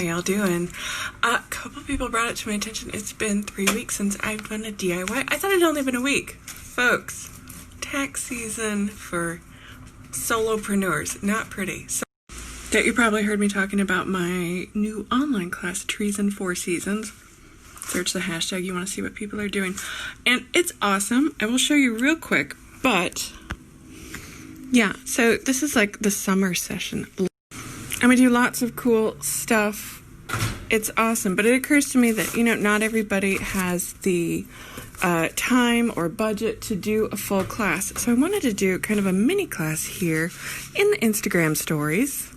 y'all doing? A couple people brought it to my attention. It's been 3 weeks since I've done a DIY. I thought it'd only been a week. Folks, tax season for solopreneurs. Not pretty. So that you probably heard me talking about my new online class, Trees in 4 Seasons. Search the hashtag. You want to see what people are doing. And it's awesome. I will show you real quick. But, yeah. So this is like the summer session. And we do lots of cool stuff. It's awesome. But it occurs to me that, not everybody has the time or budget to do a full class. So I wanted to do kind of a mini class here in the Instagram stories.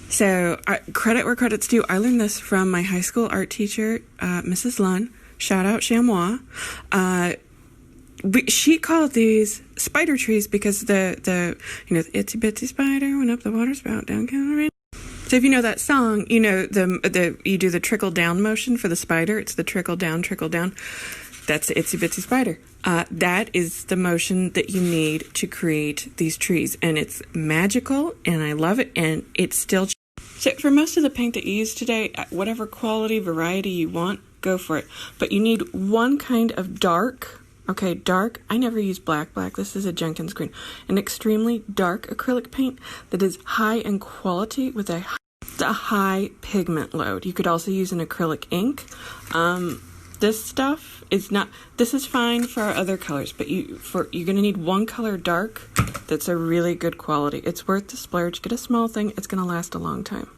So, credit where credit's due. I learned this from my high school art teacher, Mrs. Lunn. Shout out Chamois. She called these spider trees because the itsy bitsy spider went up the water spout down came the rain. So if you know that song, you do the trickle down motion for the spider. It's the trickle down, trickle down. That's the itsy bitsy spider. That is the motion that you need to create these trees. And it's magical, and I love it, and it's still cheap. So for most of the paint that you use today, whatever quality, variety you want, go for it. But you need one kind of dark, dark. I never use black. This is a Jenkins green. An extremely dark acrylic paint that is high in quality with a high pigment load. You could also use an acrylic ink. This stuff is not, this is fine for our other colors, but you're going to need one color dark that's a really good quality. It's worth the splurge. Get a small thing. It's going to last a long time.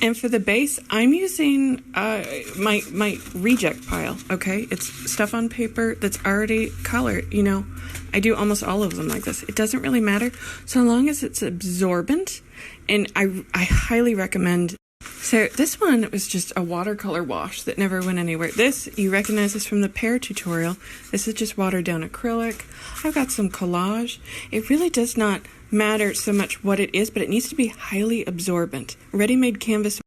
And for the base, I'm using my reject pile, okay? It's stuff on paper that's already colored, I do almost all of them like this. It doesn't really matter so long as it's absorbent, and I highly recommend. So this one was just a watercolor wash that never went anywhere. This, you recognize this from the pear tutorial. This is just watered down acrylic. I've got some collage. It really does not matter so much what it is, but it needs to be highly absorbent. Ready-made canvases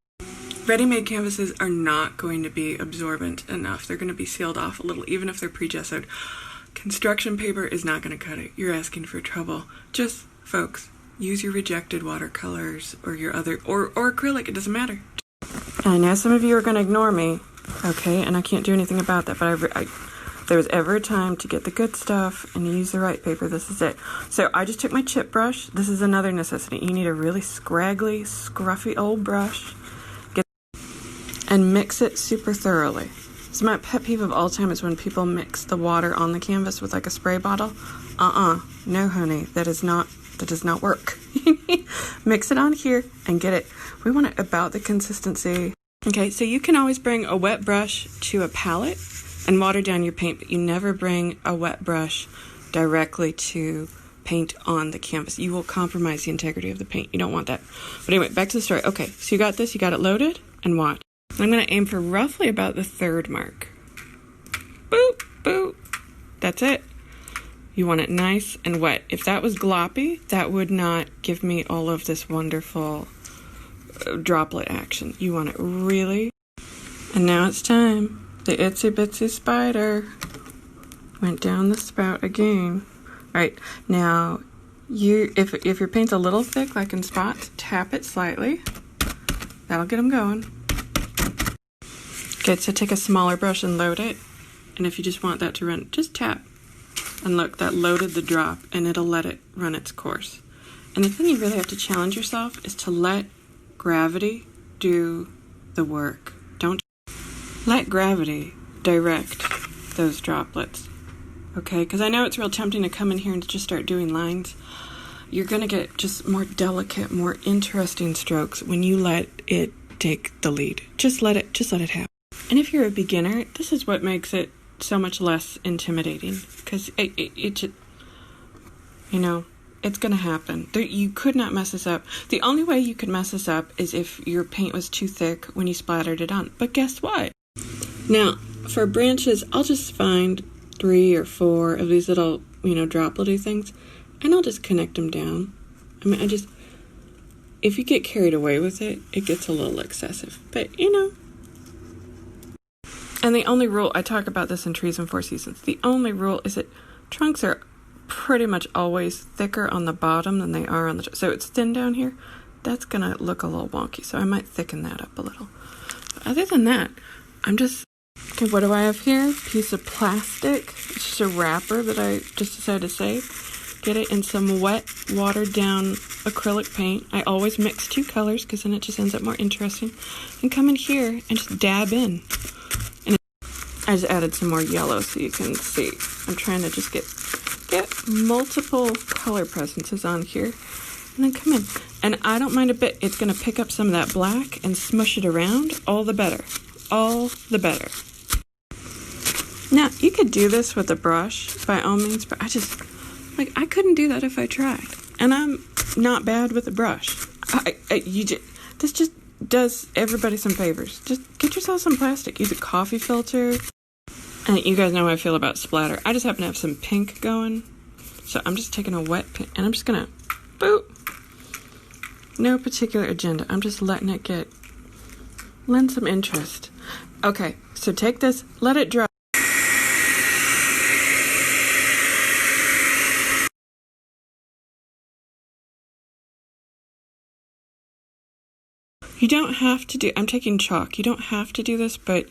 are not going to be absorbent enough. They're going to be sealed off a little, even if they're pre-gessoed. Construction paper is not going to cut it. You're asking for trouble. Just, folks, use your rejected watercolors or your other, or acrylic, it doesn't matter. I know some of you are going to ignore me, okay, and I can't do anything about that, but if there was ever a time to get the good stuff and use the right paper, this is it. So I just took my chip brush. This is another necessity. You need a really scraggly, scruffy old brush. And mix it super thoroughly. So my pet peeve of all time is when people mix the water on the canvas with like a spray bottle. No honey, that does not work. Mix it on here and get it. We want it about the consistency. Okay, so you can always bring a wet brush to a palette and water down your paint, but you never bring a wet brush directly to paint on the canvas. You will compromise the integrity of the paint. You don't want that. But anyway, back to the story. Okay, so you got this, you got it loaded, and watch. I'm going to aim for roughly about the 3rd mark. Boop, boop. That's it. You want it nice and wet. If that was gloppy, that would not give me all of this wonderful droplet action. You want it really. And now it's time. The itsy bitsy spider went down the spout again. All right, now if your paint's a little thick, like in spots, tap it slightly. That'll get them going. Okay, so take a smaller brush and load it. And if you just want that to run, just tap. And look, that loaded the drop, and it'll let it run its course. And the thing you really have to challenge yourself is to let gravity do the work. Don't let gravity direct those droplets. Okay, because I know it's real tempting to come in here and just start doing lines. You're going to get just more delicate, more interesting strokes when you let it take the lead. Just let it happen. And if you're a beginner, this is what makes it so much less intimidating, because it's going to happen. You could not mess this up. The only way you could mess this up is if your paint was too thick when you splattered it on. But guess what? Now, for branches, I'll just find 3 or 4 of these little, droplet-y things, and I'll just connect them down. If you get carried away with it, it gets a little excessive. But, And the only rule, I talk about this in Trees and Four Seasons, the only rule is that trunks are pretty much always thicker on the bottom than they are on the top. So it's thin down here. That's going to look a little wonky, so I might thicken that up a little. But other than that, I'm just... Okay, what do I have here? Piece of plastic. It's just a wrapper that I just decided to save. Get it in some wet, watered down acrylic paint. I always mix 2 colors because then it just ends up more interesting. And come in here and just dab in. And I just added some more yellow so you can see. I'm trying to just get multiple color presences on here. And then come in. And I don't mind a bit. It's going to pick up some of that black and smush it around. All the better. All the better. Now, you could do this with a brush, by all means, but I couldn't do that if I tried. And I'm not bad with a brush. This just does everybody some favors. Just get yourself some plastic. Use a coffee filter. And you guys know how I feel about splatter. I just happen to have some pink going. So I'm just taking a wet pink, and I'm just going to, boop. No particular agenda. I'm just letting it lend some interest. Okay, so take this, let it dry. You don't have to I'm taking chalk. You don't have to do this, but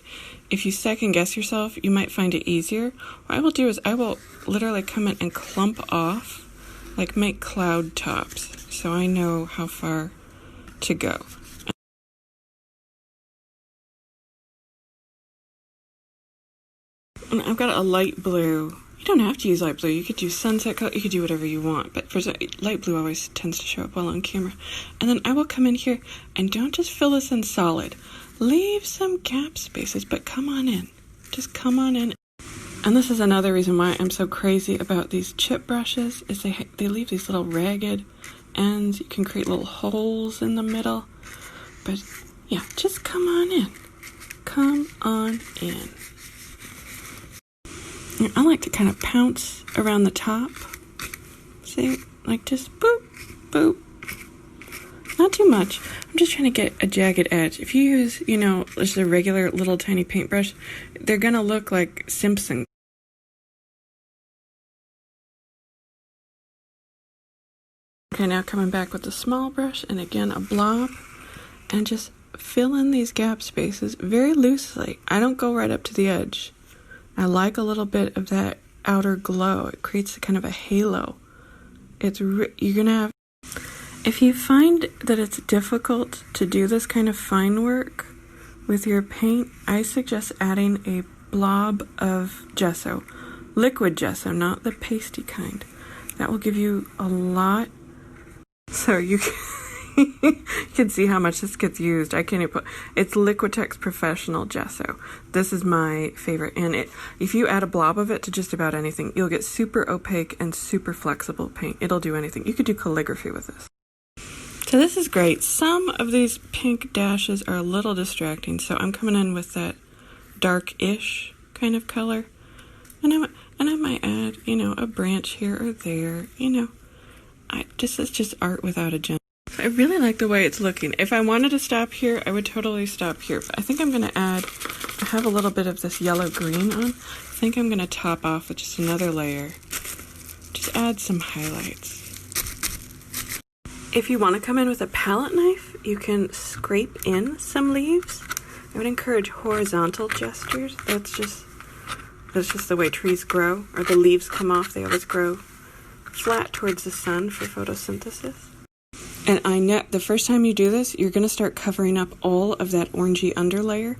if you second guess yourself, you might find it easier. What I will do is I will literally come in and clump off, like make cloud tops, so I know how far to go. And I've got a light blue. You don't have to use light blue. You could do sunset color. You could do whatever you want. But light blue always tends to show up well on camera. And then I will come in here and don't just fill this in solid. Leave some gap spaces, but come on in. Just come on in. And this is another reason why I'm so crazy about these chip brushes, is they leave these little ragged ends. You can create little holes in the middle. But yeah, just come on in. Come on in. I like to kind of pounce around the top. See? Like just boop, boop. Not too much. I'm just trying to get a jagged edge. If you use, just a regular little tiny paintbrush, they're going to look like Simpson. Okay, now coming back with the small brush, and again a blob, and just fill in these gap spaces very loosely. I don't go right up to the edge. I like a little bit of that outer glow. It creates kind of a halo. You're gonna have... If you find that it's difficult to do this kind of fine work with your paint, I suggest adding a blob of gesso. Liquid gesso, not the pasty kind. That will give you a lot. So you can see how much this gets used. I can't even put... It's Liquitex Professional Gesso. This is my favorite. And if you add a blob of it to just about anything, you'll get super opaque and super flexible paint. It'll do anything. You could do calligraphy with this. So this is great. Some of these pink dashes are a little distracting, so I'm coming in with that dark-ish kind of color. And I might add, a branch here or there. It's just art without agenda. I really like the way it's looking. If I wanted to stop here, I would totally stop here. But I think I'm going to I have a little bit of this yellow-green on. I think I'm going to top off with just another layer. Just add some highlights. If you want to come in with a palette knife, you can scrape in some leaves. I would encourage horizontal gestures. That's just the way trees grow, or the leaves come off. They always grow flat towards the sun for photosynthesis. And I know the first time you do this, you're going to start covering up all of that orangey underlayer.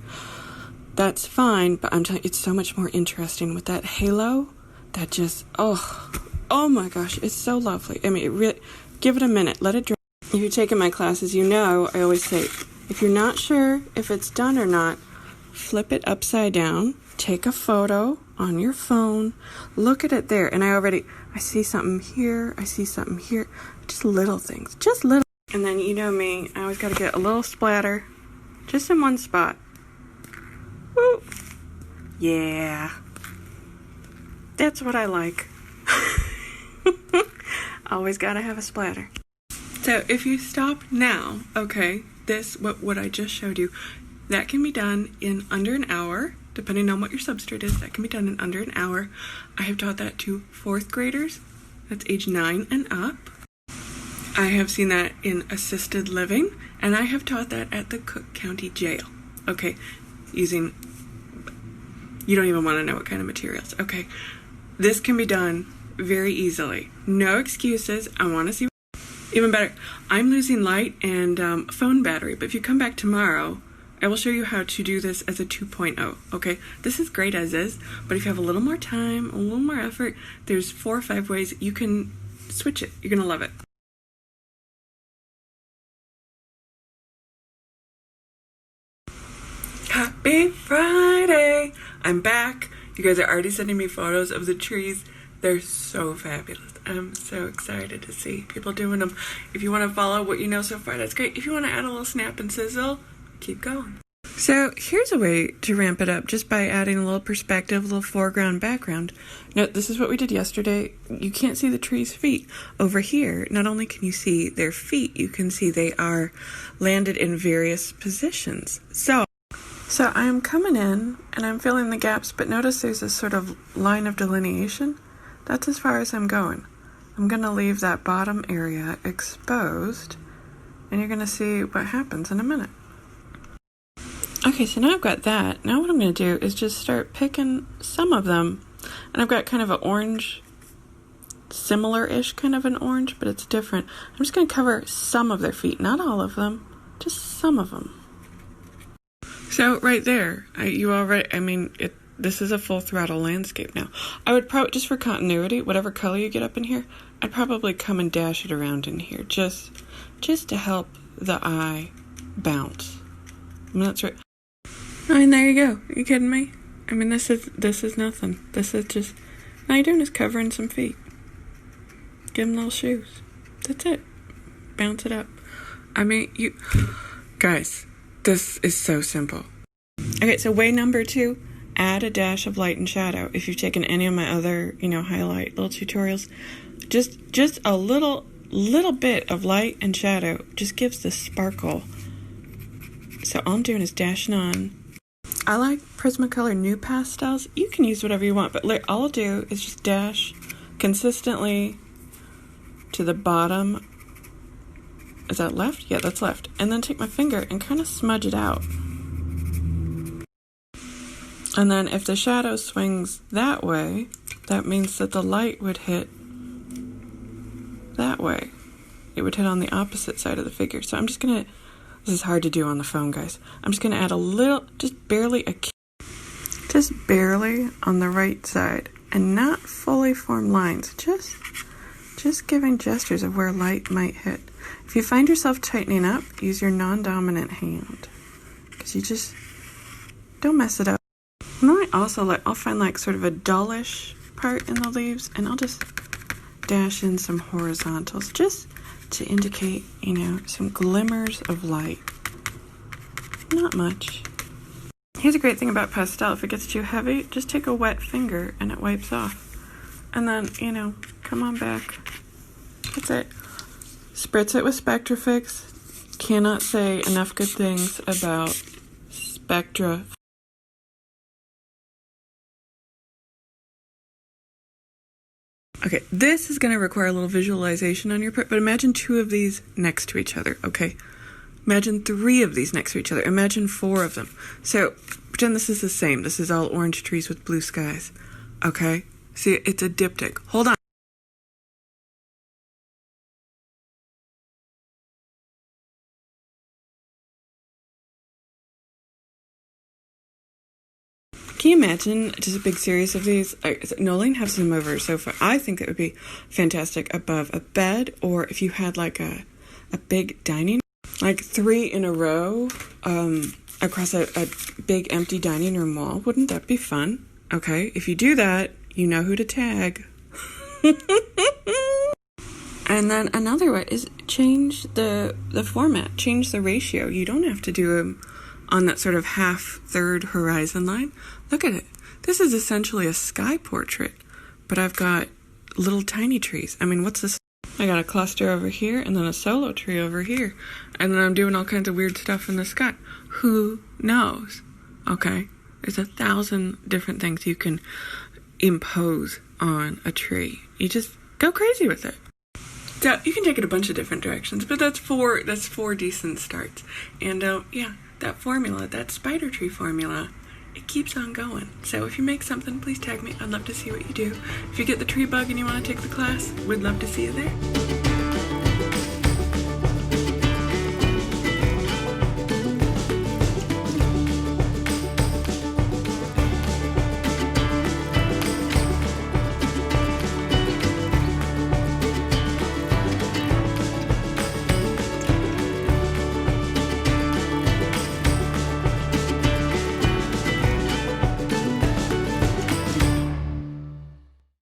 That's fine, but I'm telling you, it's so much more interesting with that halo. That just, oh my gosh, it's so lovely. I mean, it really, give it a minute, let it dry. If you've taken my classes, I always say, if you're not sure if it's done or not, flip it upside down, take a photo on your phone, look at it there, and I see something here, I see something here. Just little things. Just little. And then you know me, I always got to get a little splatter. Just in one spot. Woo. Yeah. That's what I like. Always got to have a splatter. So if you stop now, okay, what I just showed you, that can be done in under an hour. depending on what your substrate is. That can be done in under an hour. I have taught that to 4th graders. That's age 9 and up. I have seen that in assisted living, and I have taught that at the Cook County Jail. Okay, using, you don't even want to know what kind of materials. Okay, this can be done very easily. No excuses. I want to see. Even better, I'm losing light and phone battery, but if you come back tomorrow, I will show you how to do this as a 2.0, okay? This is great as is, but if you have a little more time, a little more effort, there's 4 or 5 ways you can switch it. You're going to love it. Happy Friday! I'm back. You guys are already sending me photos of the trees. They're so fabulous. I'm so excited to see people doing them. If you want to follow what you know so far, that's great. If you want to add a little snap and sizzle, keep going. So here's a way to ramp it up just by adding a little perspective, a little foreground, background. Now, this is what we did yesterday. You can't see the tree's feet. Over here, not only can you see their feet, you can see they are landed in various positions. So I am coming in and I'm filling the gaps, but notice there's this sort of line of delineation. That's as far as I'm going. I'm going to leave that bottom area exposed, and you're going to see what happens in a minute. Okay, so now I've got that. Now what I'm going to do is just start picking some of them, and I've got kind of an orange, similar-ish kind of an orange, but it's different. I'm just going to cover some of their feet, not all of them, just some of them. So right there, this is a full throttle landscape now. I would probably, just for continuity, whatever color you get up in here, I'd probably come and dash it around in here, just to help the eye bounce. I mean, that's right. I mean, there you go. Are you kidding me? I mean, this is nothing. This is just, all you're doing is covering some feet. Give them little shoes. That's it. Bounce it up. I mean, guys, this is so simple. Okay, so way number 2, add a dash of light and shadow. If you've taken any of my other, highlight little tutorials, just a little bit of light and shadow just gives the sparkle. So all I'm doing is dashing on. I like Prismacolor New Pastels. You can use whatever you want, but all I'll do is just dash consistently to the bottom. Is that left? Yeah, that's left. And then take my finger and kind of smudge it out. And then if the shadow swings that way, that means that the light would hit that way. It would hit on the opposite side of the figure. So I'm just going to, this is hard to do on the phone, guys. I'm just going to add a little, just barely on the right side, and not fully form lines. Just giving gestures of where light might hit. If you find yourself tightening up, use your non-dominant hand, because you just don't mess it up. And then I'll find sort of a dullish part in the leaves, and I'll just dash in some horizontals just to indicate, some glimmers of light. Not much. Here's a great thing about pastel. If it gets too heavy, just take a wet finger and it wipes off. And then, come on back. That's it. Spritz it with Spectrafix. Cannot say enough good things about Spectra. Okay, this is going to require a little visualization on your part, but imagine 2 of these next to each other, okay? Imagine 3 of these next to each other. Imagine 4 of them. So, pretend this is the same. This is all orange trees with blue skies, okay? See, it's a diptych. Hold on. Can you imagine just a big series of these? Nolene has them over so far. I think that would be fantastic above a bed, or if you had a big dining, 3 in a row across a big empty dining room wall. Wouldn't that be fun? Okay, if you do that, you know who to tag. And then another way is change the format, change the ratio. You don't have to do them on that sort of half-third horizon line. Look at it. This is essentially a sky portrait, but I've got little tiny trees. I mean, what's this? I got a cluster over here and then a solo tree over here. And then I'm doing all kinds of weird stuff in the sky. Who knows? Okay. There's 1,000 different things you can impose on a tree. You just go crazy with it. So you can take it a bunch of different directions, but that's four decent starts. And yeah, that formula, that spider tree formula, it keeps on going. So if you make something, please tag me. I'd love to see what you do. If you get the tree bug and you want to take the class, we'd love to see you there.